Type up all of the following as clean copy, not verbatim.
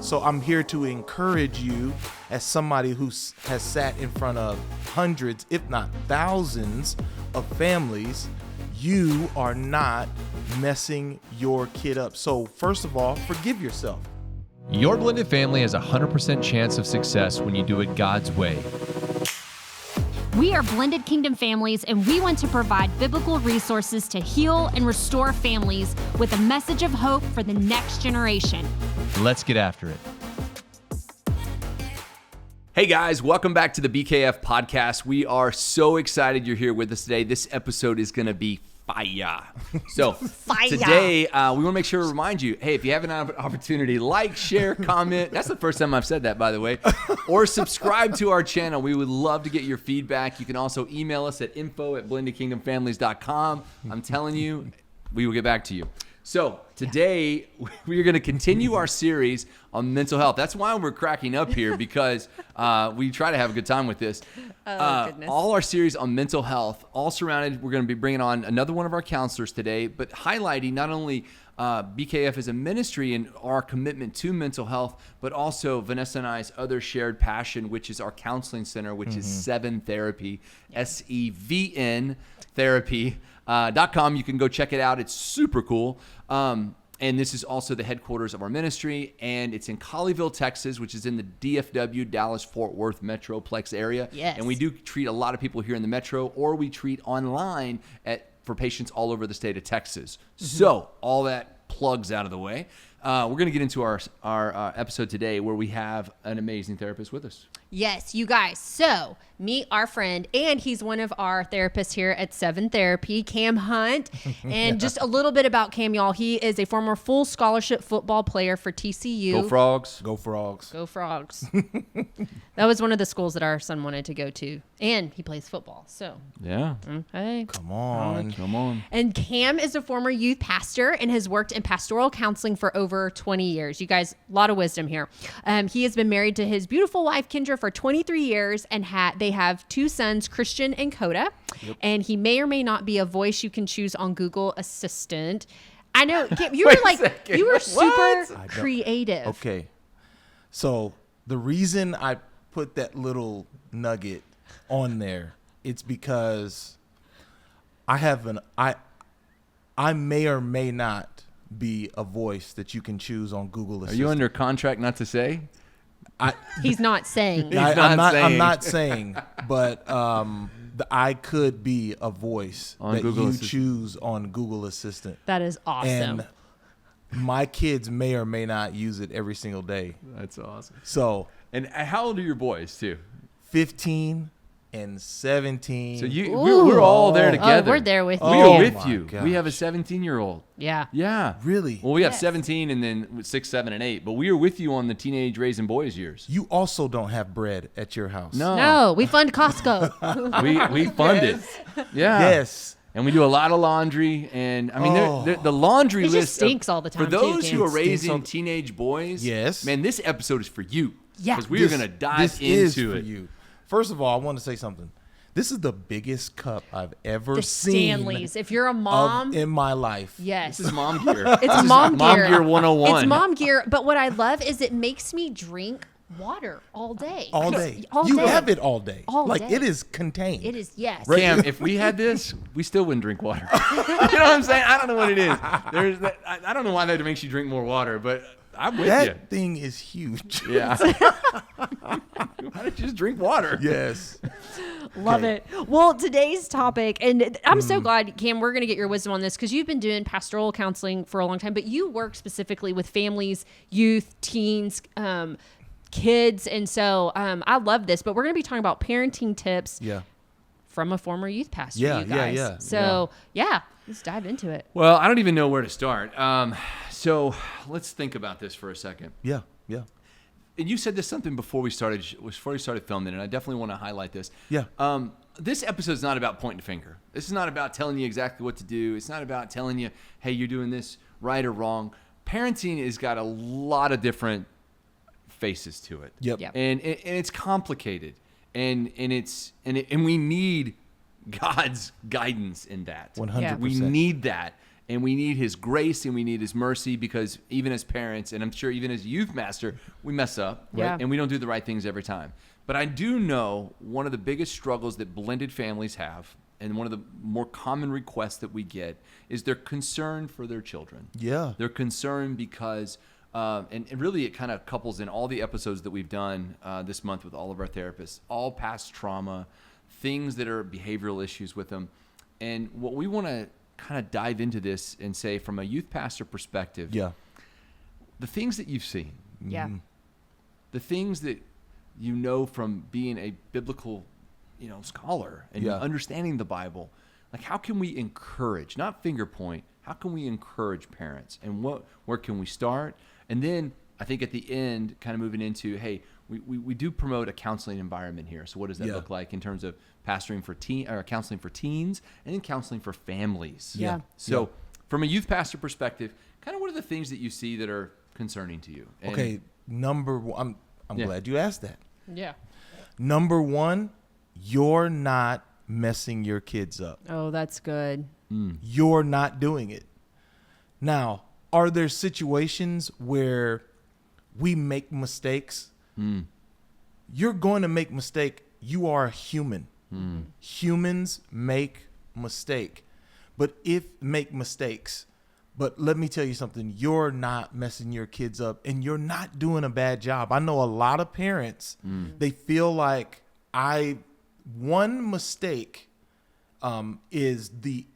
So I'm here to encourage you, as somebody who has sat in front of hundreds, if not thousands, of families. You are not messing your kid up. So first of all, forgive yourself. Your blended family has a 100% chance of success when you do it God's way. We are Blended Kingdom Families, and we want to provide biblical resources to heal and restore families with a message of hope for the next generation. Let's get after it. Hey guys, welcome back to the BKF podcast. We are so excited you're here with us today. This episode is going to be fire. So today, we want to make sure to remind you, hey, if you have an opportunity, like, share, comment. That's the first time I've said that, by the way. Or subscribe to our channel. We would love to get your feedback. You can also email us at info@blendedkingdomfamilies.com. I'm telling you, we will get back to you. So today, we are going to continue our series on mental health. That's why we're cracking up here, because we try to have a good time with this. All our series on mental health, all surrounded, we're going to be bringing on another one of our counselors today, but highlighting not only BKF as a ministry and our commitment to mental health, but also Vanessa and I's other shared passion, which is our counseling center, which is Sevn Therapy, SEVN Therapy.com. You can go check it out. It's super cool. And this is also the headquarters of our ministry, and it's in Colleyville, Texas, which is in the DFW, Dallas-Fort Worth Metroplex area. Yes. And we do treat a lot of people here in the metro, or we treat online for patients all over the state of Texas. So all that plugs out of the way. We're going to get into our episode today, where we have an amazing therapist with us. Yes, you guys. So meet our friend, and he's one of our therapists here at Sevn Therapy, Kammerin Hunt. And just a little bit about Cam, y'all. He is a former full scholarship football player for TCU. Go Frogs. Go Frogs. Go Frogs. That was one of the schools that our son wanted to go to. And he plays football. So, Yeah. hey. Come on. Come on. And Cam is a former youth pastor and has worked in pastoral counseling for over 20 years. You guys, a lot of wisdom here. He has been married to his beautiful wife, Kendra, for 23 years, and they have two sons, Christian and Coda. Yep. And he may or may not be a voice you can choose on Google Assistant. I know, Cam, you were super creative. Okay. So the reason I put that little nugget on there, it's because I may or may not be a voice that you can choose on Google Assistant. Are you under contract not to say? He's not saying. I'm not saying, but I could be a voice on that Google you Assistant. choose on Google Assistant. That is awesome. And my kids may or may not use it every single day. That's awesome. So, And how old are your boys, too? 15 and 17. So we're all there together. Oh, we're there with you. We are Oh with my you. gosh. We have a 17-year-old. Yeah. Yeah. Really? Well, we have Yes. 17 and then 6, 7, and 8. But we are with you on the teenage raising boys years. You also don't have bread at your house. No, we fund Costco. We fund it. Yeah. Yes. And we do a lot of laundry. And, I mean, the laundry It list. just stinks all the time, For those too, who are Cam. raising teenage boys. Yes. Man, this episode is for you. Yeah. Because we are going to dive into for it. you. First of all, I want to say something. This is the biggest cup I've ever The seen Stanleys. If you're a mom, in my life. yes. This is mom gear. It's mom gear. Mom gear 101. It's mom gear. But what I love is it makes me drink water all day. All day. All you day. have it all day. All like day. it is contained. It is, yes. Right. Cam, if we had this, we still wouldn't drink water. You know what I'm saying? I don't know what it is. I don't know why that makes you drink more water, but I'm with That you. thing is huge. Yeah. Why don't you just drink water? Yes. Love it. Well, today's topic, and I'm so glad, Cam, we're going to get your wisdom on this because you've been doing pastoral counseling for a long time, but you work specifically with families, youth, teens, kids. And so I love this, but we're going to be talking about parenting tips Yeah. from a former youth pastor, Yeah, you guys. yeah. So, yeah, let's dive into it. Well, I don't even know where to start. So let's think about this for a second. Yeah. Yeah. And you said this something before we started filming, and I definitely want to highlight this. Yeah. This episode is not about pointing a finger. This is not about telling you exactly what to do. It's not about telling you, hey, you're doing this right or wrong. Parenting has got a lot of different faces to it. Yep. Yep. And it's complicated. And we need God's guidance in that. 100%. We need that. And we need his grace and we need his mercy, because even as parents, and I'm sure even as youth pastor, we mess up, right? Yeah. And we don't do the right things every time. But I do know one of the biggest struggles that blended families have, and one of the more common requests that we get, is their concern for their children. Yeah. They're concerned because, and really it kind of couples in all the episodes that we've done this month with all of our therapists, all past trauma, things that are behavioral issues with them. And what we want to kind of dive into this and say, from a youth pastor perspective, Yeah. the things that you've seen, Yeah. the things that you know from being a biblical, scholar and Yeah. understanding the Bible, like how can we encourage, not finger point, how can we encourage parents, and where can we start? And then I think at the end, kind of moving into, hey, we do promote a counseling environment here. So what does that Yeah. look like in terms of pastoring for counseling for teens, and then counseling for families? Yeah. So from a youth pastor perspective, kind of what are the things that you see that are concerning to you? And Okay. Number one, I'm Yeah. glad you asked that. Yeah. Number one, you're not messing your kids up. Oh, that's good. You're not doing it. Now, are there situations where we make mistakes? You're going to make mistake. You are a human. Humans make mistakes. But let me tell you something. You're not messing your kids up, and you're not doing a bad job. I know a lot of parents, they feel like one mistake is the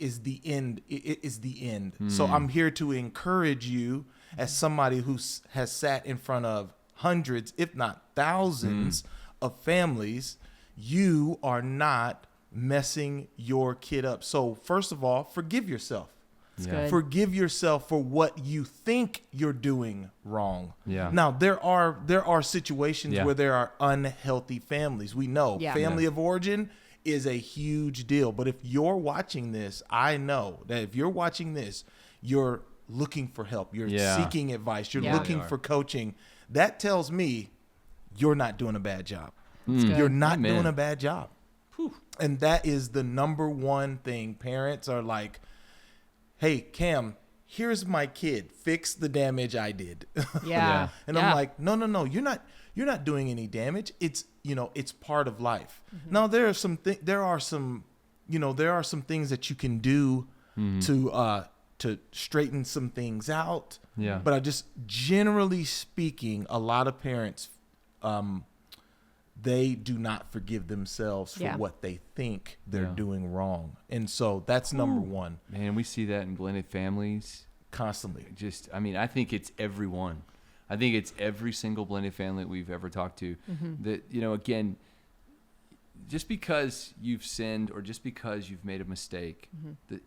end. It is the end. So I'm here to encourage you, as somebody who has sat in front of hundreds, if not thousands, of families. You are not messing your kid up. So first of all, forgive yourself. Yeah. Good. Forgive yourself for what you think you're doing wrong. Yeah. Now there are situations Yeah. where there are unhealthy families. We know Yeah. family of origin is a huge deal. But if you're watching this, I know that if you're watching this, you're looking for help. You're Yeah. seeking advice. You're Yeah. looking They are. for coaching. That tells me you're not doing a bad job. good. You're not Amen. doing a bad job. And that is the number one thing. Parents are like, hey, Cam, here's my kid. Fix the damage I did. Yeah. And Yeah. I'm like, no, you're not doing any damage. It's part of life. Now there are some things that you can do to straighten some things out. Yeah. But I just, generally speaking, a lot of parents, they do not forgive themselves for Yeah. what they think they're Yeah. doing wrong. And so that's number one, Man, we see that in blended families. constantly. I think it's everyone. I think it's every single blended family that we've ever talked to. That, again, just because you've sinned or just because you've made a mistake, that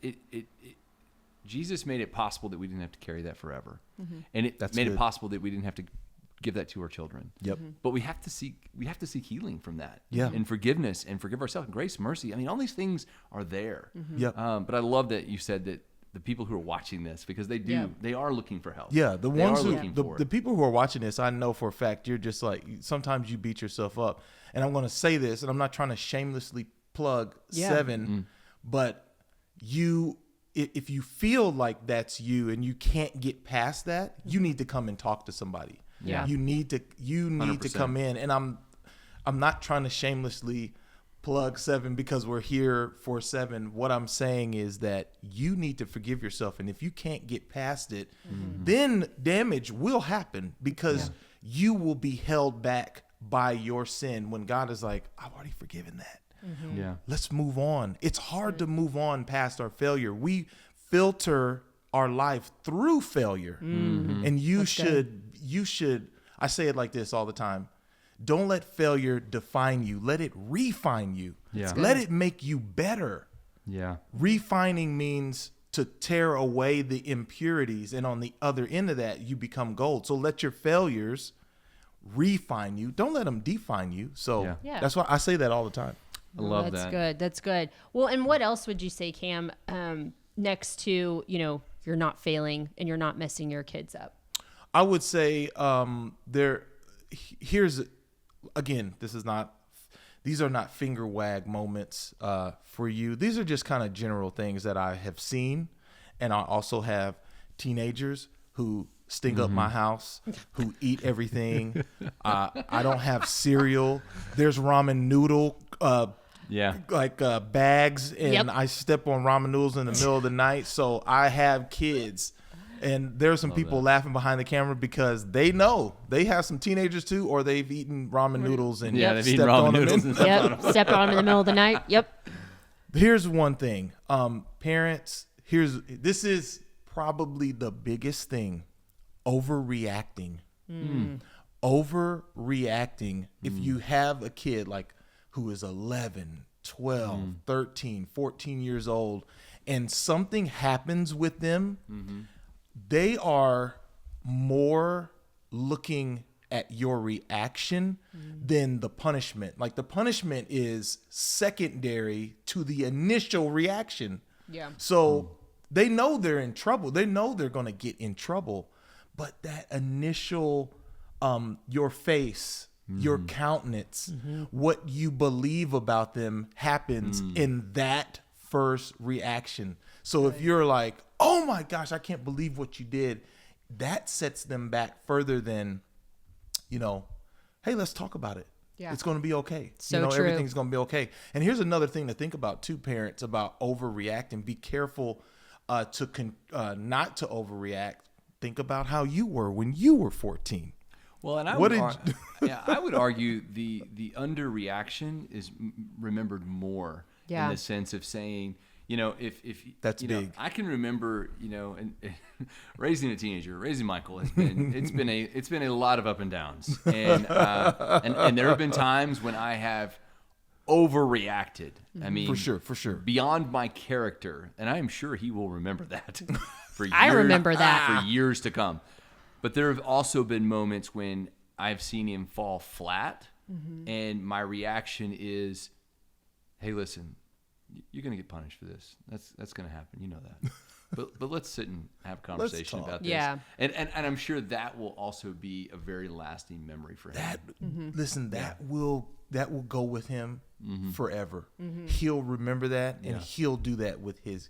Jesus made it possible that we didn't have to carry that forever. And it That's made good. it possible that we didn't have to give that to our children. Yep. But we have to seek healing from that. Yeah. And forgiveness, and forgive ourselves, and grace, mercy. I mean, all these things are there. Yep. But I love that you said that the people who are watching this, because they do, Yeah. they are looking for help. Yeah, the They ones are who, looking for the it. people who are watching this, I know for a fact you're just like, sometimes you beat yourself up. And I'm going to say this, and I'm not trying to shamelessly plug Yeah. Sevn, but if you feel like that's you and you can't get past that, you need to come and talk to somebody. Yeah. You need to 100%. come in. And I'm not trying to shamelessly plug Sevn because we're here for Sevn. What I'm saying is that you need to forgive yourself. And if you can't get past it, then damage will happen because you will be held back by your sin when God is like, I've already forgiven that. Yeah. Let's move on. It's hard to move on past our failure. We filter our life through failure. And you should, I say it like this all the time. Don't let failure define you. Let it refine you. Yeah. Let it make you better. Yeah. Refining means to tear away the impurities. And on the other end of that, you become gold. So let your failures refine you. Don't let them define you. So Yeah. Yeah. that's why I say that all the time. I love That's that. good. That's good. Well, and what else would you say, Cam, next to, you're not failing and you're not messing your kids up? I would say here's again, these are not finger wag moments for you. These are just kind of general things that I have seen And I also have teenagers who stink up my house, who eat everything. I don't have cereal. There's ramen noodle bags, and I step on ramen noodles in the middle of the night. So I have kids. And there's some people laughing behind the camera because they know they have some teenagers too, or they've eaten ramen noodles and they've eaten stepped ramen on noodles them. Stepped on him in the middle of the night. Yep. Here's one thing, parents. This is probably the biggest thing: overreacting. Overreacting. If you have a kid like who is 11, 12, 13, 14 years old, and something happens with them, they are more looking at your reaction than the punishment. Like the punishment is secondary to the initial reaction. Yeah. So they know they're in trouble. They know they're going to get in trouble. But that initial, your face, your countenance, what you believe about them happens in that first reaction. So if you're like, oh my gosh, I can't believe what you did, that sets them back further than, hey, let's talk about it. Yeah. It's going to be okay. So true. Everything's going to be okay. And here's another thing to think about too, parents, about overreacting. Be careful not to overreact. Think about how you were when you were 14. Well, and I would argue the underreaction is remembered more in the sense of saying, if that's big. I can remember, and raising a teenager, raising Michael has been it's been a lot of up and downs, and there have been times when I have overreacted. I mean, for sure, beyond my character, and I am sure he will remember that. I remember that for years to come. But there have also been moments when I've seen him fall flat, and my reaction is, "Hey, listen, you're going to get punished for this. That's going to happen. You know that. But let's sit and have a conversation about this." Yeah. And I'm sure that will also be a very lasting memory for him. Listen, that will go with him forever. He'll remember that, and he'll do that with his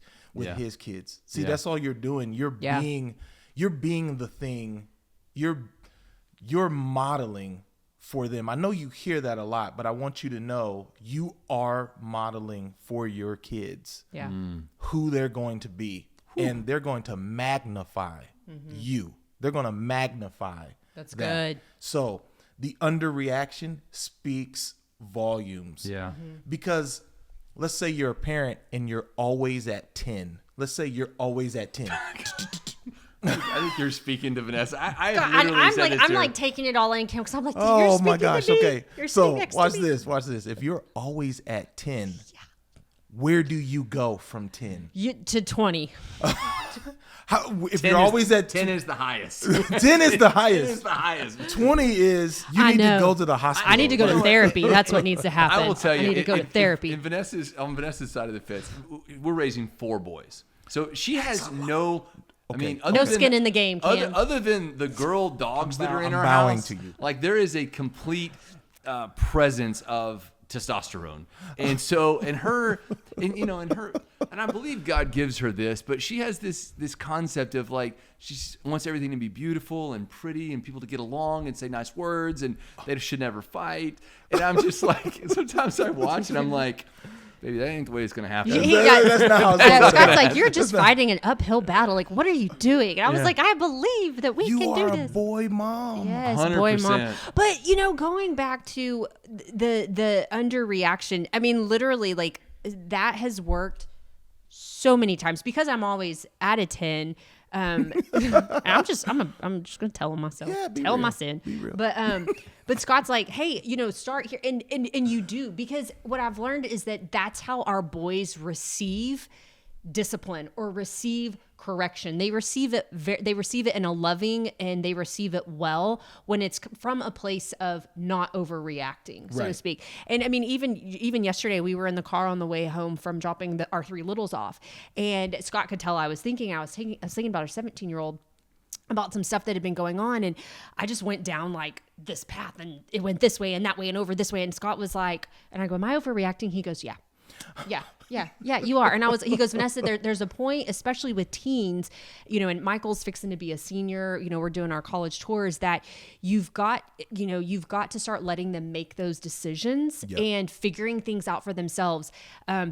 kids. See, that's all you're doing. You're being the thing. You're modeling for them. I know you hear that a lot, but I want you to know you are modeling for your kids who they're going to be. And they're going to magnify you. They're going to magnify That's that. good. So the underreaction speaks volumes. Yeah. Because let's say you're a parent and you're always at 10. Let's say you're always at 10. I think you're speaking to Vanessa. I God, literally I'm said like, it I'm to like her. taking it all in, Kim, because I'm like, you're Oh speaking my gosh. to me. Okay. You're So sitting next watch to me. this. Watch this. If you're always at 10, where do you go from 10? To 20. If you're always at 10 is the highest. 10 is the 10 is highest. the highest. 20 is you I need know. to go to the hospital. I need to go to therapy. That's what needs to happen. I will tell you. I need to go to therapy. On Vanessa's side of the fence, we're raising 4 boys. So she has no... I mean, No skin in the game, Cam. Other than the girl dogs that are in I'm our bowing house, to you. like there is a complete presence of testosterone, and so and I believe God gives her this, but she has this concept of like she wants everything to be beautiful and pretty and people to get along and say nice words and they should never fight. And I'm just like, sometimes I watch and I'm like, baby, that ain't the way it's gonna happen. That's not how it's going to Scott's like, you're just fighting an uphill battle. Like, what are you doing? And I was like, I believe that we You can do are this. a boy mom. Yes, boy, mom. 100%. But going back to the underreaction, I mean, literally, like that has worked so many times because I'm always at a 10. And I'm just gonna tell him myself. Yeah, be tell him real. my sin. Be real. But Scott's like, hey, start here, and you do, because what I've learned is that's how our boys receive discipline or receive correction. They receive it in a loving, and they receive it well when it's from a place of not overreacting, so to Right. speak. And I mean, even yesterday we were in the car on the way home from dropping our 3 littles off, and Scott could tell I was thinking about our 17-year-old, about some stuff that had been going on, and I just went down like this path, and it went this way and that way and over this way, and Scott was like, and I go, am I overreacting? He goes, yeah, Yeah, you are. And he goes, Vanessa, there's a point, especially with teens, and Michael's fixing to be a senior, we're doing our college tours, that you've got to start letting them make those decisions and figuring things out for themselves,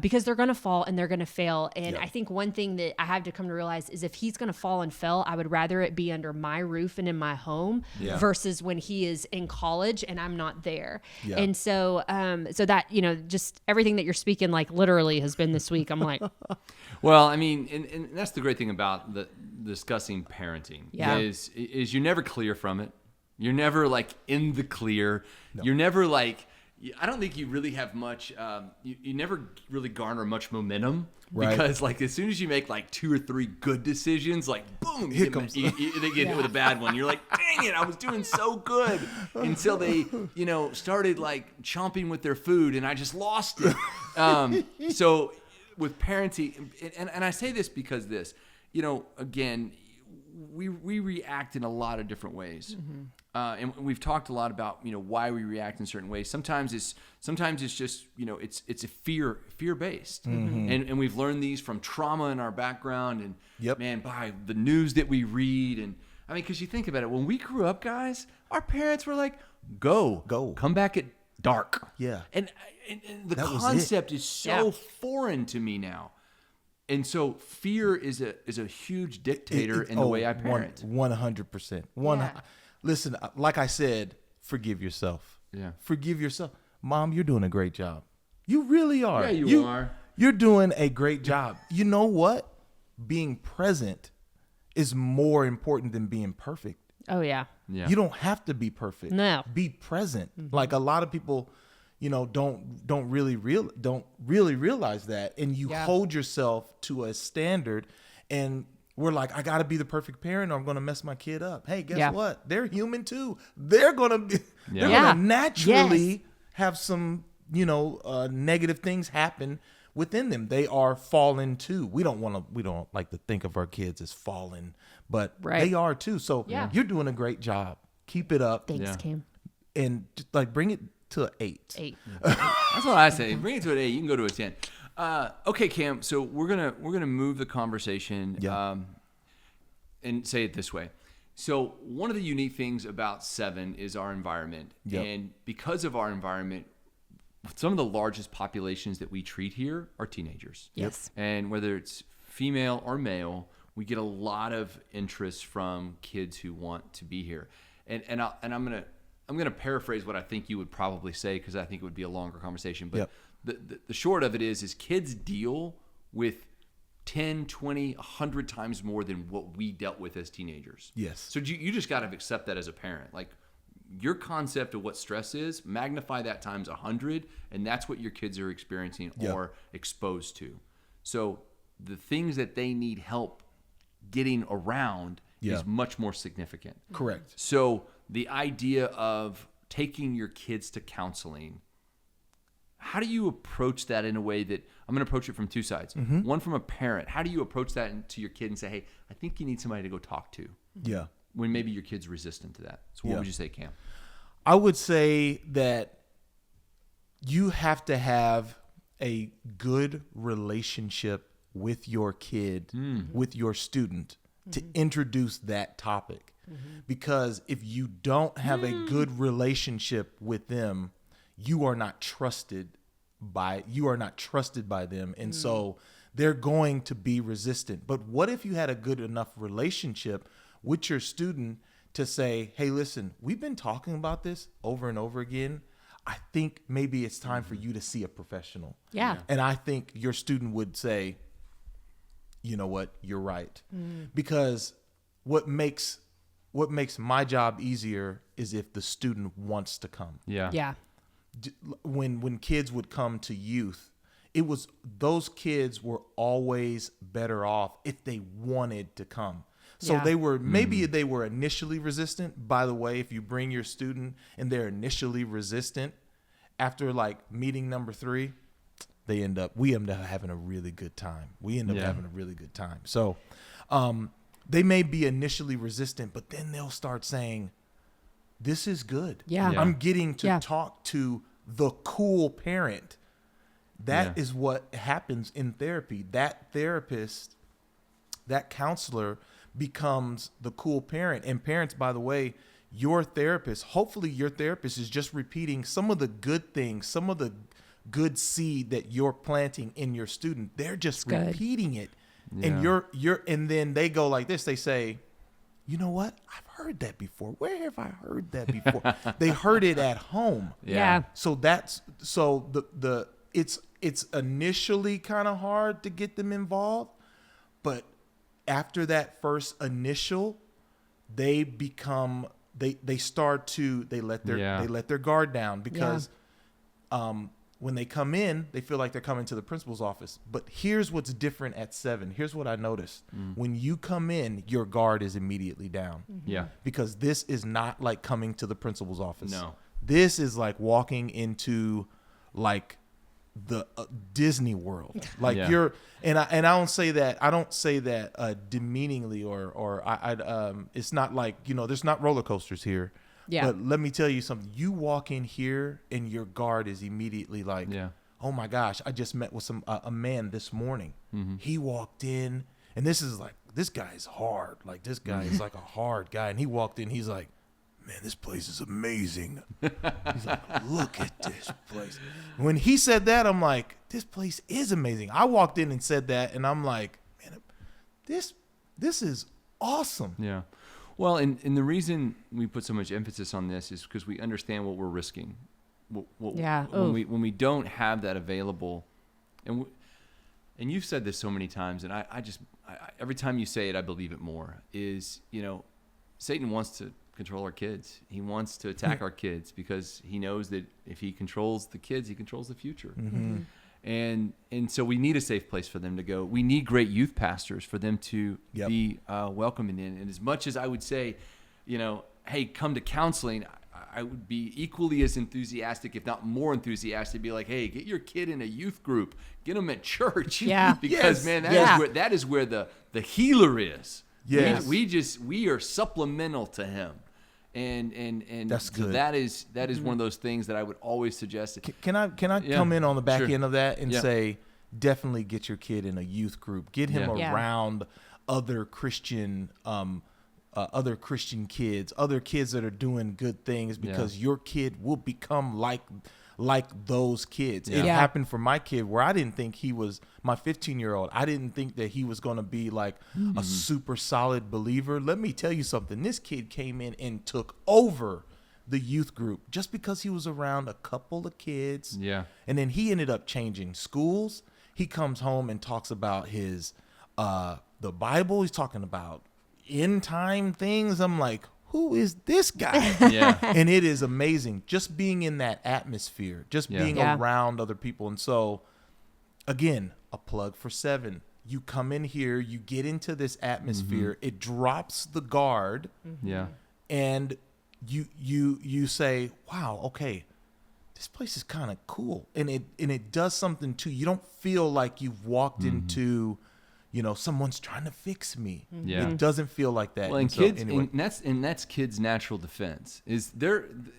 because they're going to fall and they're going to fail. And I think one thing that I have to come to realize is if he's going to fall and fail, I would rather it be under my roof and in my home versus when he is in college and I'm not there. Yeah. And so that, just everything that you're speaking, like literally has been this week. I'm like, well, I mean, and that's the great thing about the discussing parenting is you're never clear from it. You're never like in the clear. No. You're never like, I don't think you really have much, you never really garner much momentum, because like as soon as you make like 2 or 3 good decisions, like boom, they get hit with a bad one. You're like, dang it, I was doing so good until they, started like chomping with their food and I just lost it. So with parenting, and I say this because again, we react in a lot of different ways. Mm-hmm. And we've talked a lot about, why we react in certain ways. Sometimes it's just, it's a fear based. Mm-hmm. And we've learned these from trauma in our background and man, by the news that we read. And I mean, cause you think about it, when we grew up, guys, our parents were like, go, come back at dark. Yeah. And the concept is so foreign to me now. And so fear is a huge dictator in the way I parent. 100%. Listen, like I said, forgive yourself. Yeah. Forgive yourself. Mom, you're doing a great job. You really are. Yeah, you are. You're doing a great job. You know what? Being present is more important than being perfect. Oh, yeah. You don't have to be perfect. No. Be present. Mm-hmm. Like a lot of people, don't really realize that. And you hold yourself to a standard, and we're like, I got to be the perfect parent or I'm going to mess my kid up. Hey, guess what? They're human too. They're going to naturally have some, negative things happen within them. They are fallen too. We don't like to think of our kids as fallen, but they are too. So you're doing a great job. Keep it up. Thanks, Cam. And like bring it to an 8. 8. That's what I say. Bring it to an 8. You can go to a 10. Okay, Cam. So we're gonna move the conversation and say it this way. So one of the unique things about Sevn is our environment, and because of our environment, some of the largest populations that we treat here are teenagers. Yes. And whether it's female or male, we get a lot of interest from kids who want to be here. And I'm gonna paraphrase what I think you would probably say, because I think it would be a longer conversation. But the short of it is kids deal with 10, 20, 100 times more than what we dealt with as teenagers. Yes. So you just got to accept that as a parent. Like, your concept of what stress is, magnify that times 100, and that's what your kids are experiencing or exposed to. So the things that they need help getting around is much more significant. Correct. So the idea of taking your kids to counseling, how do you approach that in a way that, I'm going to approach it from 2 sides. Mm-hmm. One, from a parent. How do you approach that to your kid and say, hey, I think you need somebody to go talk to? Yeah. When maybe your kid's resistant to that. So what would you say, Cam? I would say that you have to have a good relationship with your kid, with your student, to introduce that topic. Mm-hmm. Because if you don't have a good relationship with them, you are not trusted by them, and so they're going to be resistant. But what if you had a good enough relationship with your student to say, hey, listen, we've been talking about this over and over again. I think maybe it's time for you to see a professional. Yeah. And I think your student would say, you know what, you're right. Because what makes my job easier is if the student wants to come. Yeah. Yeah. When kids would come to youth, it was, those kids were always better off if they wanted to come. So they were, maybe they were initially resistant. By the way, if you bring your student and they're initially resistant, after like meeting number 3, we end up having a really good time. So they may be initially resistant, but then they'll start saying, this is good. Yeah. I'm getting to talk to the cool parent That is what happens in therapy. That therapist, that counselor becomes the cool parent. And parents, by the way, your therapist, hopefully your therapist is just repeating some of the good things, some of the good seed that you're planting in your student. They're just repeating it. And and then they go like this. They say, you know what? I've heard that before. Where have I heard that before? They heard it at home. Yeah. So it's initially kind of hard to get them involved, but after that first initial, they become they let their guard down, because when they come in, they feel like they're coming to the principal's office. But here's what's different at Sevn. Here's what I noticed. When you come in, your guard is immediately down. Yeah. Because this is not like coming to the principal's office. No. This is like walking into like the Disney World. Like you're, and I don't say that demeaningly or it's not like, there's not roller coasters here. Yeah. But let me tell you something. You walk in here and your guard is immediately like, oh my gosh, I just met with a man this morning. He walked in, and this guy's hard. Like, this guy is like a hard guy. And he walked in, he's like, man, this place is amazing. He's like, look at this place. When he said that, I'm like, this place is amazing. I walked in and said that, and I'm like, man, this is awesome. Yeah. Well, and the reason we put so much emphasis on this is because we understand what we're risking. When we don't have that available, and you've said this so many times, and I every time you say it, I believe it more. Is Satan wants to control our kids. He wants to attack our kids because he knows that if he controls the kids, he controls the future. And so we need a safe place for them to go. We need great youth pastors for them to be welcoming in. And as much as I would say, hey, come to counseling, I would be equally as enthusiastic, if not more enthusiastic, to be like, hey, get your kid in a youth group, get them at church. Yeah. Because that is where the healer is. Yes. We are supplemental to him. And that's good. So that is one of those things that I would always suggest. Can I come in on the back end of that and say, definitely get your kid in a youth group. Get him around other Christian kids, other kids that are doing good things, because your kid will become like those kids. It happened for my kid, where I didn't think he was, my 15-year-old, I didn't think that he was going to be like a super solid believer. Let me tell you something. This kid came in and took over the youth group just because he was around a couple of kids. Yeah. And then he ended up changing schools. He comes home and talks about his the Bible. He's talking about end time things. I'm like, who is this guy? Yeah. And it is amazing just being in that atmosphere, just being around other people. And so, again, a plug for Sevn. You come in here, you get into this atmosphere, it drops the guard. Yeah. And you say, wow, okay, this place is kind of cool. And it does something too. You don't feel like you've walked into, someone's trying to fix me. Yeah. It doesn't feel like that. Well, and kids, anyway. and that's kids' natural defense.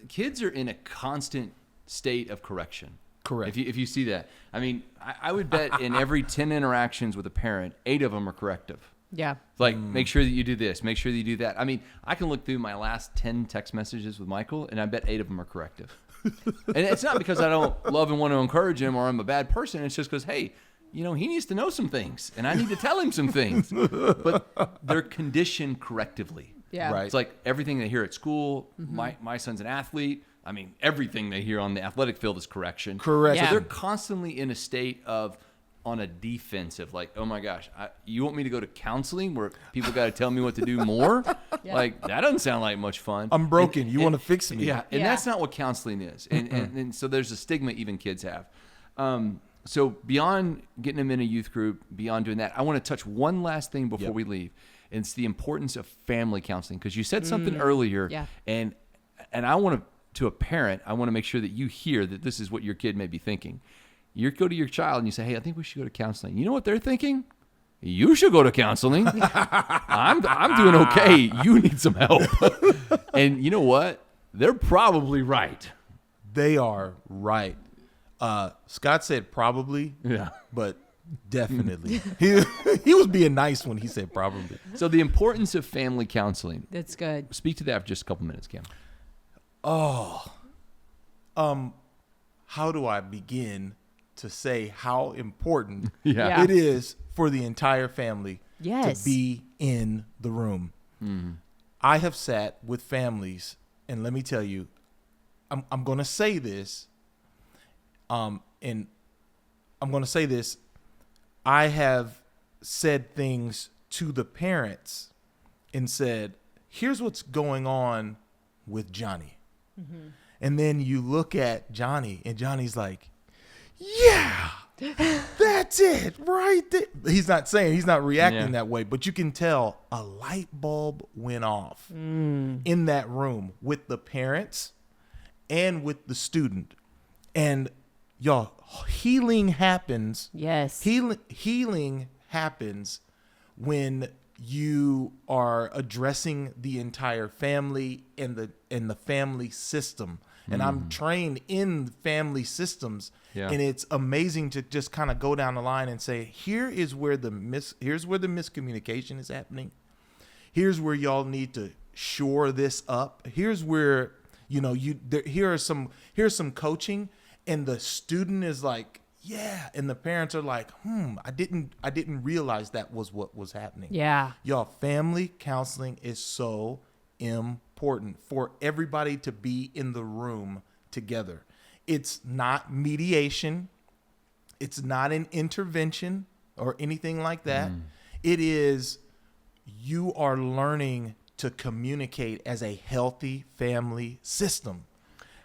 Kids are in a constant state of correction. Correct. If you see that, I mean, I would bet in every 10 interactions with a parent, 8 of them are corrective. Yeah. Like, make sure that you do this, make sure that you do that. I mean, I can look through my last 10 text messages with Michael, and I bet 8 of them are corrective. And it's not because I don't love and want to encourage him or I'm a bad person. It's just because, hey, he needs to know some things, and I need to tell him some things. But they're conditioned correctively. Yeah. Right. It's like everything they hear at school. My son's an athlete. I mean, everything they hear on the athletic field is correction. Correct. So they're constantly in a state of on a defensive, like, oh my gosh, you want me to go to counseling where people got to tell me what to do more? Like, that doesn't sound like much fun. I'm broken. You want to fix me. Yeah. And that's not what counseling is. And so there's a stigma even kids have. So beyond getting them in a youth group, beyond doing that, I want to touch one last thing before we leave. And it's the importance of family counseling. Because you said something earlier, and I want to a parent, I want to make sure that you hear that this is what your kid may be thinking. You go to your child and you say, hey, I think we should go to counseling. You know what they're thinking? You should go to counseling. I'm doing okay. You need some help. And you know what? They're probably right. They are right. Scott said probably. Yeah. But definitely. He was being nice when he said probably. So the importance of family counseling. That's good. Speak to that for just a couple minutes, Cam. How do I begin to say how important Yeah. it is for the entire family Yes. to be in the room? I have sat with families, and let me tell you, I'm going to say this, and I'm going to say this. I have said things to the parents and said, here's what's going on with Johnny. And then you look at Johnny, and Johnny's like, yeah, that's it right there. He's not reacting that way, but you can tell a light bulb went off in that room with the parents and with the student. And y'all, healing happens. Yes. Healing happens when you are addressing the entire family and the family system. And I'm trained in family systems, and it's amazing to just kind of go down the line and say, here's where the miscommunication is happening. Here's where y'all need to shore this up. Here's where here's some coaching, and the student is like, yeah, and the parents are like, I didn't realize that was what was happening. Yeah. Y'all, family counseling is so important for everybody to be in the room together. It's not mediation. It's not an intervention or anything like that. It is, you are learning to communicate as a healthy family system.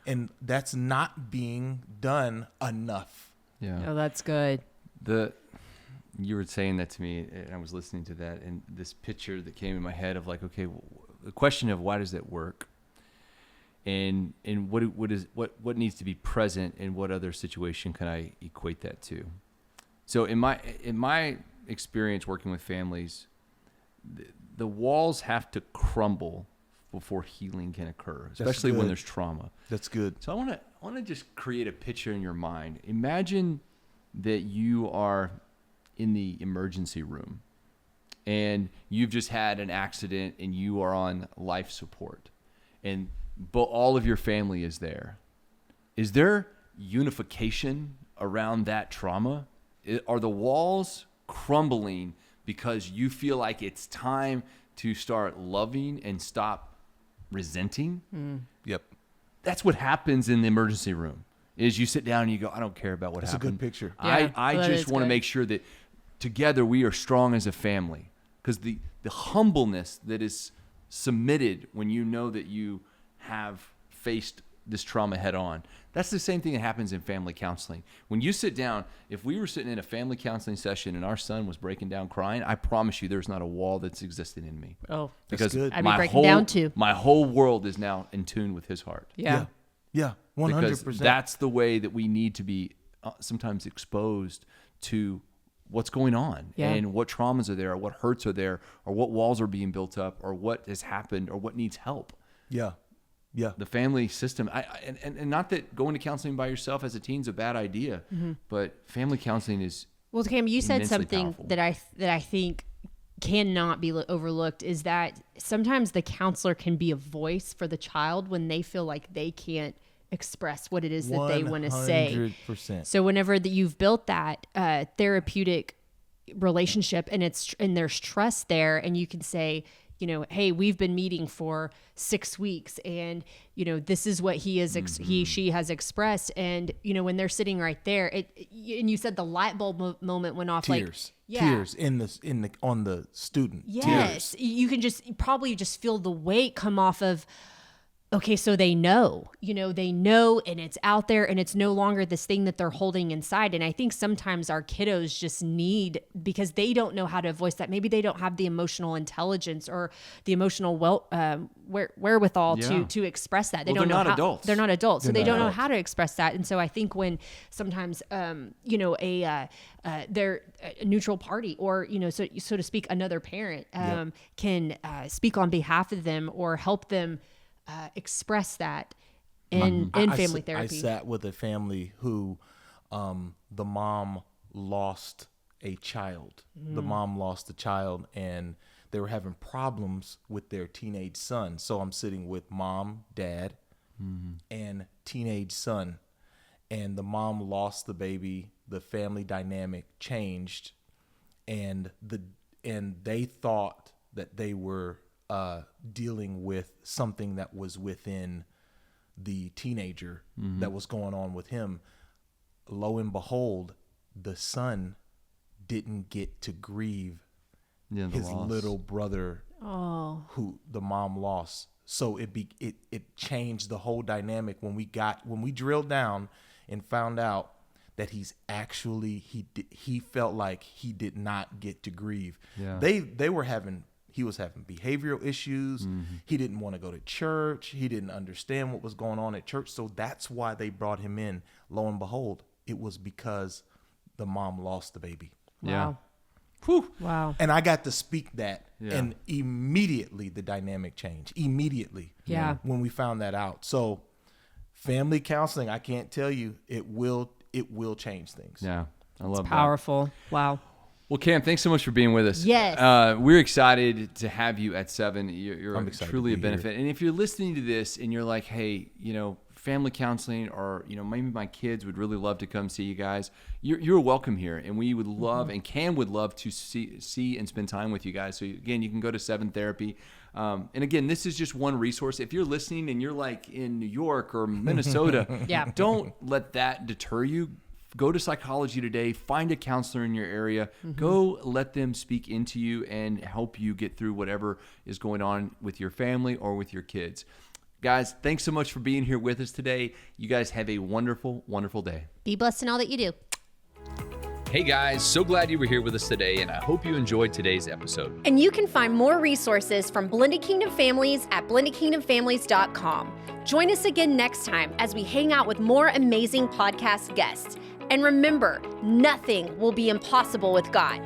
And that's not being done enough. Yeah. Oh, that's good. You were saying that to me, and I was listening to that, and this picture that came in my head of like, okay, the question of why does that work, and what needs to be present, and what other situation can I equate that to? So in my experience working with families, the walls have to crumble before healing can occur, especially when there's trauma. That's good. So I want to just create a picture in your mind. Imagine that you are in the emergency room and you've just had an accident and you are on life support, but all of your family is there. Is there unification around that trauma? Are the walls crumbling because you feel like it's time to start loving and stop resenting? Yep. That's what happens in the emergency room. Is you sit down and you go, I don't care about what That's happened. a good picture. Yeah, I that just is want to good. make sure that together we are strong as a family, because the humbleness that is submitted when you know that you have faced this trauma head on. That's the same thing that happens in family counseling. When you sit down, if we were sitting in a family counseling session and our son was breaking down crying, I promise you there's not a wall that's existing in me. Oh, Because good. I'd be breaking down too. my whole world is now in tune with his heart. yeah. Yeah. 100%. Because that's the way that we need to be sometimes exposed to what's going on, Yeah. and what traumas are there, or what hurts are there, or what walls are being built up, or what has happened, or what needs help. Yeah. Yeah. The family system, and not that going to counseling by yourself as a teen is a bad idea, but family counseling is Well, Cam, you said immensely something powerful. that I think cannot be overlooked, is that sometimes the counselor can be a voice for the child when they feel like they can't express what it is that they want to say. 100%. So whenever you've built that therapeutic relationship and there's trust there, and you can say, hey, we've been meeting for 6 weeks, and this is what she has expressed, and when they're sitting right there, and you said the light bulb moment went off. Tears. Like, Tears on the student. yes, Tears. you can probably feel the weight come off of. Okay, so they know, and it's out there, and it's no longer this thing that they're holding inside. And I think sometimes our kiddos just need, because they don't know how to voice that. Maybe they don't have the emotional intelligence or the emotional wherewithal to express that. They Well, don't they're know not adults. They're not adults, so they not don't know adults. how to express that. And so I think when sometimes, they're a neutral party, or so to speak, another parent can speak on behalf of them or help them express that in family therapy. I sat with a family who the mom lost a child. The mom lost a child, and they were having problems with their teenage son. So I'm sitting with mom, dad, and teenage son, and the mom lost the baby. The family dynamic changed, and they thought that they were dealing with something that was within the teenager that was going on with him. Lo and behold, the son didn't get to grieve his loss. little brother who the mom lost. So it changed the whole dynamic when we drilled down and found out that he's actually he felt like he did not get to grieve. Yeah. He was having behavioral issues. He didn't want to go to church. He didn't understand what was going on at church. So that's why they brought him in. Lo and behold, it was because the mom lost the baby. Yeah. Whew. Wow. And I got to speak that, Yeah. and immediately the dynamic changed. Immediately. Yeah. When we found that out. So family counseling, I can't tell you, it will change things. Yeah. I love that. Powerful. Wow. Well, Cam, thanks so much for being with us. Yes. We're excited to have you at Sevn. You're I'm excited truly to a be benefit. And if you're listening to this and you're like, hey, family counseling, or, maybe my kids would really love to come see you guys, you're welcome here. And we would love, and Cam would love to see and spend time with you guys. So again, you can go to Sevn Therapy. And again, this is just one resource. If you're listening and you're like in New York or Minnesota, don't let that deter you. Go to Psychology Today, find a counselor in your area, go let them speak into you and help you get through whatever is going on with your family or with your kids. Guys, thanks so much for being here with us today. You guys have a wonderful, wonderful day. Be blessed in all that you do. Hey guys, so glad you were here with us today, and I hope you enjoyed today's episode. And you can find more resources from Blended Kingdom Families at blendedkingdomfamilies.com. Join us again next time as we hang out with more amazing podcast guests. And remember, nothing will be impossible with God.